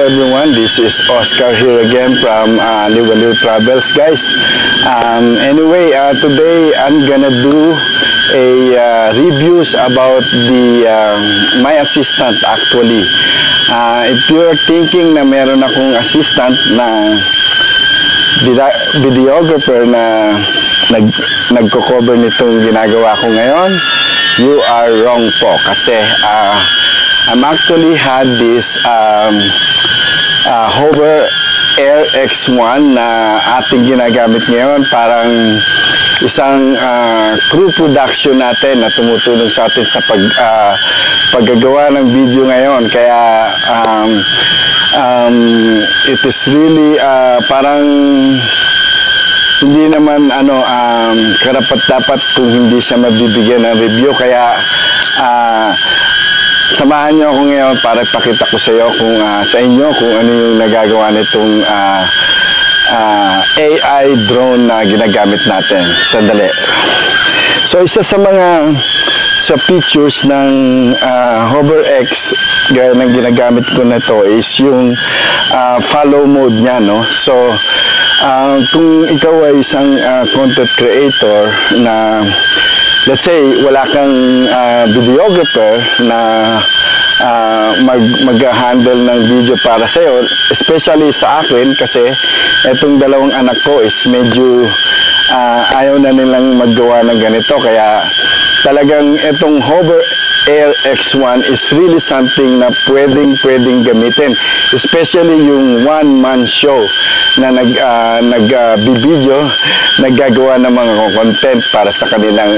everyone, this is Oscar here again from Liwaliw Travels, guys. Anyway, today I'm gonna do a reviews about the my assistant actually. If you're thinking na meron akong assistant na videographer na nagko-cover nitong ginagawa ko ngayon, you are wrong po kasi I'm actually had this Hover Air X1 na ating ginagamit ngayon, parang isang crew production natin na tumutulong sa atin sa paggagawa ng video ngayon. Kaya it is really parang hindi naman karapat-dapat kung hindi siya mabibigyan ng review. Kaya samahan niyo ako ngayon para ipakita ko sa inyo kung ano yung nagagawa nitong AI drone na ginagamit natin. Sandali. So isa sa mga features ng HoverX gaya ng ginagamit ko na to is yung follow mode niya, no? So kung ikaw ay isang content creator na let's say wala kang videographer na mag-handle ng video para sa iyo, especially sa akin kasi itong dalawang anak ko is medyo ayaw na nilang maggawa ng ganito, kaya talagang itong Hover Air X1 is really something na pwedeng gamitin, especially yung one-man show na nag-video, naggagawa ng mga content para sa kanilang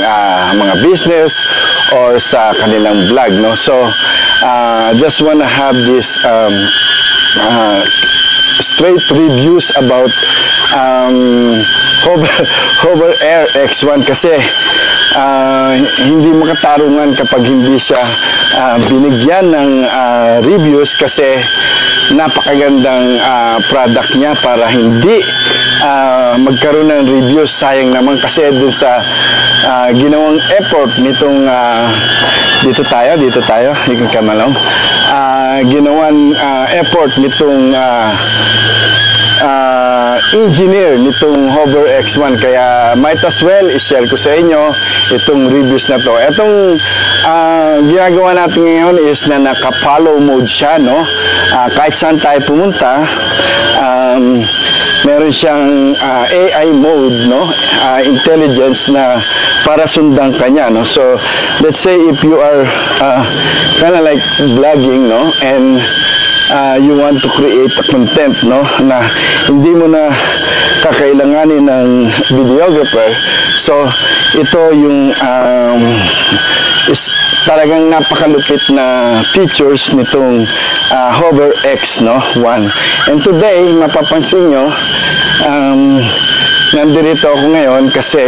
mga business or sa kanilang vlog, no? So just wanna have this straight reviews about Hover Air X1 kasi hindi makatarungan kapag hindi siya binigyan ng reviews, kasi napakagandang product niya para hindi magkaroon ng reviews. Sayang naman kasi dun sa ginawang effort nitong dito tayo ikong kamalong ginawang effort nitong engineer nitong Hover X1, kaya might as well i-share ko sa inyo itong reviews na to. Itong ginagawa natin ngayon is na naka-follow mode siya, no? Kahit saan tayo pumunta, meron siyang AI mode, no? Intelligence na para sundan kanya, no? So let's say if you are kind of like vlogging, no? And you want to create a content, no, na hindi mo na kakailanganin ng videographer. So ito yung is talagang napakalupit na features nitong Hover X, no, 1. And today mapapansin nyo, nandito ako ngayon kasi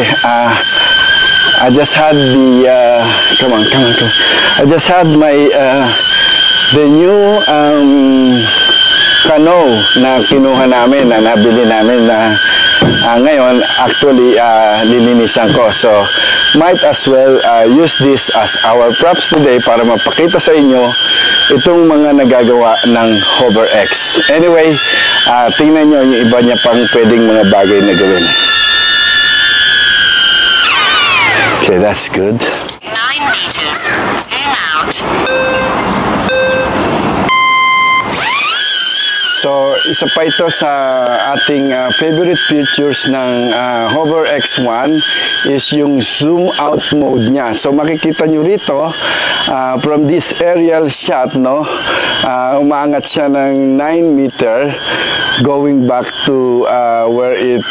I just had the come on. I just had my the new canoe na kinuha namin, na nabili namin, na ngayon actually lilinisan ko. So might as well use this as our props today para mapakita sa inyo itong mga nagagawa ng Hover X. Anyway, tingnan nyo yung iba niya pang pwedeng mga bagay na gawin. Okay, that's good. 9 meters. Zoom out. So, isa pa ito sa ating favorite features ng Hover X1 is yung zoom out mode niya. So, makikita nyo rito from this aerial shot, no, umaangat siya ng 9 meter going back to where it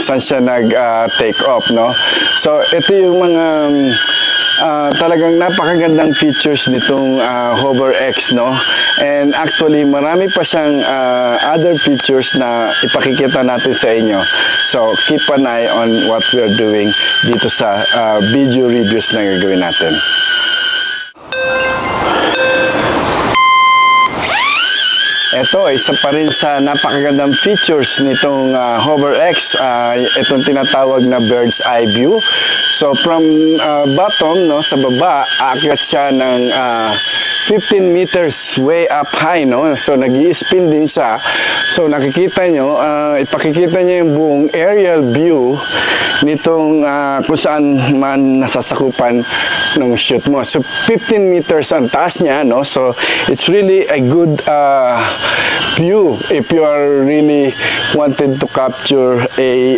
saan siya nag-take off, no. So, ito yung mga talagang napakagandang features nitong Hover X, no. And actually marami pa siyang other features na ipakikita natin sa inyo. So keep an eye on what we are doing dito sa video reviews na gagawin natin. Ito, isa pa rin sa napakagandang features nitong HoverX, itong tinatawag na bird's eye view. So from bottom, no, sa baba, aakyat siya ng 15 meters way up high, no? So nag-i-spin din siya. So nakikita nyo, ipakikita niya yung buong aerial view nitong kung saan man nasasakupan ng shoot mo. So 15 meters ang taas niya, no? So it's really a good view if you are really wanted to capture a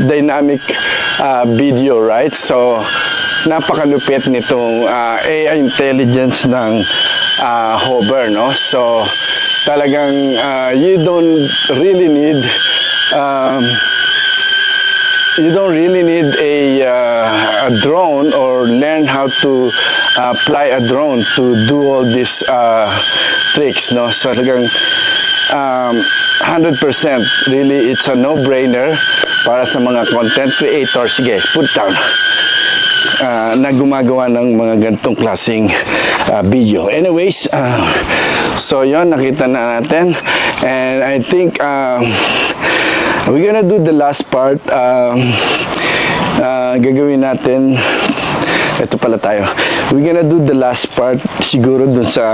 dynamic video, right? So napakalupit nitong AI intelligence ng hover, no? So talagang you don't really need a drone or learn how to fly a drone to do all these tricks, no? So talagang 100% really it's a no-brainer para sa mga content creators. Sige, put down. Na gumagawa ng mga ganitong klaseng video. Anyways, so yon, nakita na natin, and I think we're gonna do the last part. Gagawin natin, ito pala tayo, we're gonna do the last part siguro dun sa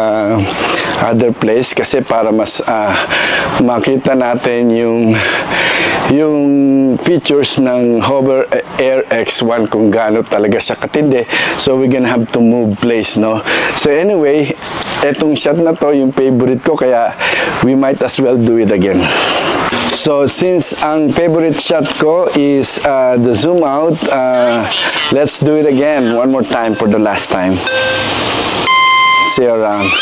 other place, kasi para mas makita natin yung features ng Hover Air X1 kung gaano talaga siya katindi. So we're gonna have to move place, no? So anyway, etong shot na to yung favorite ko, kaya we might as well do it again. So since ang favorite shot ko is the zoom out, let's do it again one more time for the last time. See you around.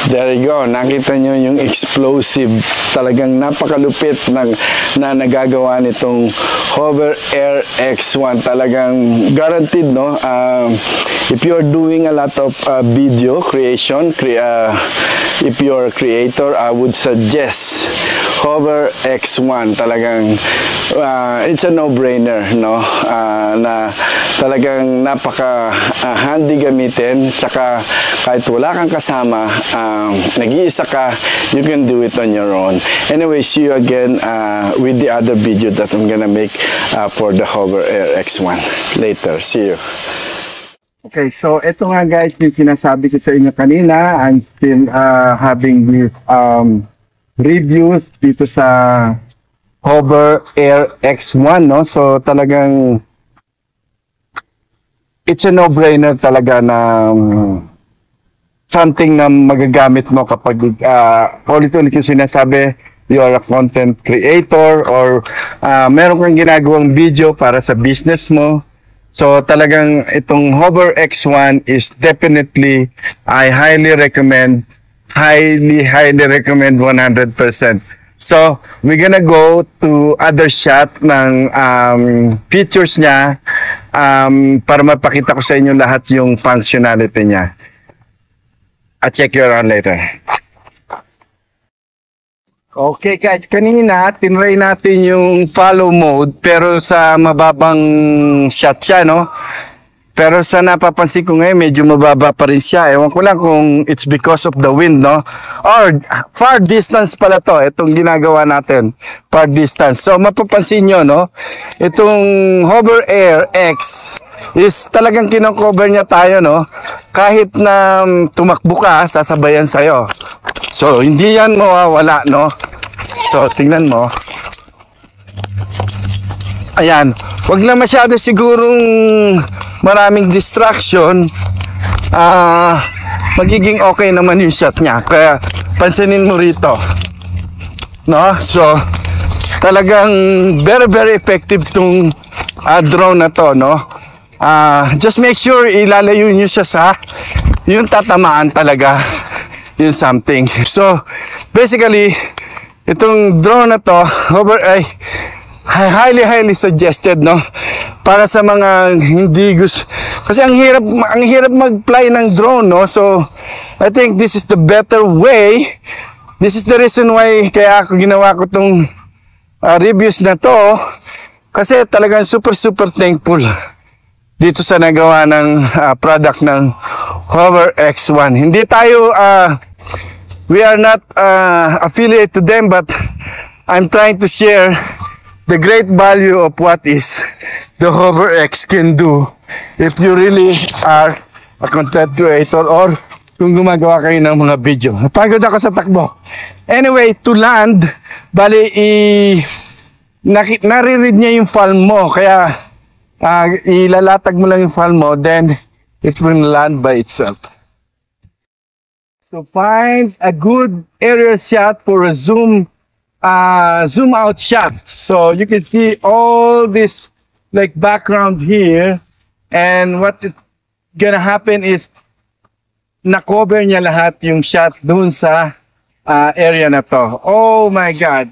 There you go. Nakita nyo yung explosive, talagang napakalupit na nagagawa nitong Hover Air X1. Talagang guaranteed, no? If you're doing a lot of video creation, if you're a creator, I would suggest Hover X1. Talagang it's a no-brainer, no? Na talagang napaka handy gamitin, tsaka kahit wala kang kasama, nag-iisa ka, you can do it on your own. Anyway, see you again with the other video that I'm gonna make for the Hover Air X1 later. See you. Okay, so ito nga guys, yung sinasabi ko sa inyo kanina, I'm still having these reviews dito sa Hover Air X1, no? So talagang it's a no-brainer talaga na something na magagamit mo kapag ulit-ulit yung sinasabi, you are a content creator or meron kang ginagawang video para sa business mo. So talagang itong Hover X1 is definitely, I highly recommend 100%. So we're gonna go to other shot ng features niya para mapakita ko sa inyo lahat yung functionality niya. I'll check you around later. Okay guys, kanina tinry natin yung follow mode pero sa mababang shot siya, no? Pero sa napapansin ko ngayon, medyo mababa pa rin siya. Ewan ko lang kung it's because of the wind, no? Or far distance pala to, itong ginagawa natin. Far distance. So mapapansin nyo, no? Itong Hover Air X is talagang kinocover niya tayo, no? Kahit na tumakbo ka, sasabayan sa'yo. So hindi yan mawawala, no? So tingnan mo. Ayan, wag na masyado sigurong maraming distraction, magiging okay naman yung shot niya. Kaya pansinin mo rito, no? So talagang very effective tong drone na to, no? Just make sure ilalayo nyo siya sa yung tatamaan talaga yung something. So basically itong drone na to, ay highly suggested, no? Para sa mga hindi gusto, kasi ang hirap mag-fly ng drone, no? So I think this is the better way. This is the reason why kaya ako ginawa ko tong reviews na to, kasi talagang super thankful dito sa nagawa ng product ng Hover X1. Hindi tayo we are not affiliate to them, but I'm trying to share the great value of what is the Hover X can do if you really are a content creator or kung gumagawa kayo ng mga video. Napagod ako sa takbo. Anyway, to land, bali nare-read niya yung file mo, kaya ilalatag mo lang yung file mo, then it will land by itself. So find a good aerial shot for a zoom out shot. So you can see all this like background here, and what is gonna happen is na-cover niya lahat yung shot dun sa area na to. Oh my God.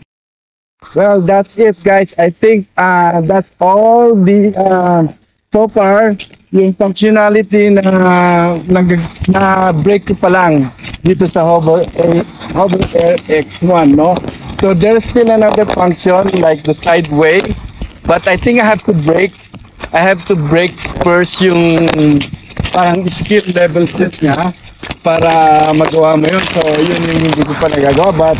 Well, that's it, guys. I think that's all the so far yung functionality na break pa lang dito sa Hover Air X1, no? So there's still another function like the sideway, but I think I have to break first yung parang skill level set niya para magawa mo yun. So yun yung hindi ko pa nagagawa, but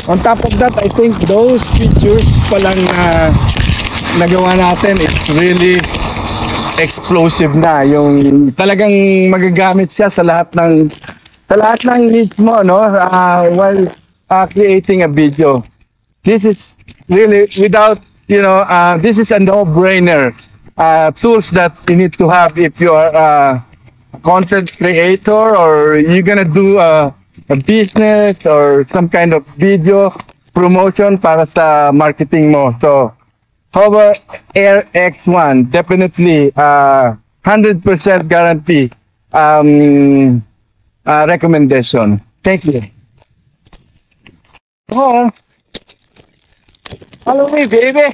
on top of that, I think those features pa lang na nagawa natin is really explosive na. Yung talagang magagamit siya sa lahat ng needs mo, no? While creating a video. This is really without, this is a no-brainer tools that you need to have if you are a content creator or you're gonna do a business or some kind of video promotion para sa marketing mo. So Hover Air X1 definitely 100% guarantee recommendation. Thank you. Home. Follow me, baby.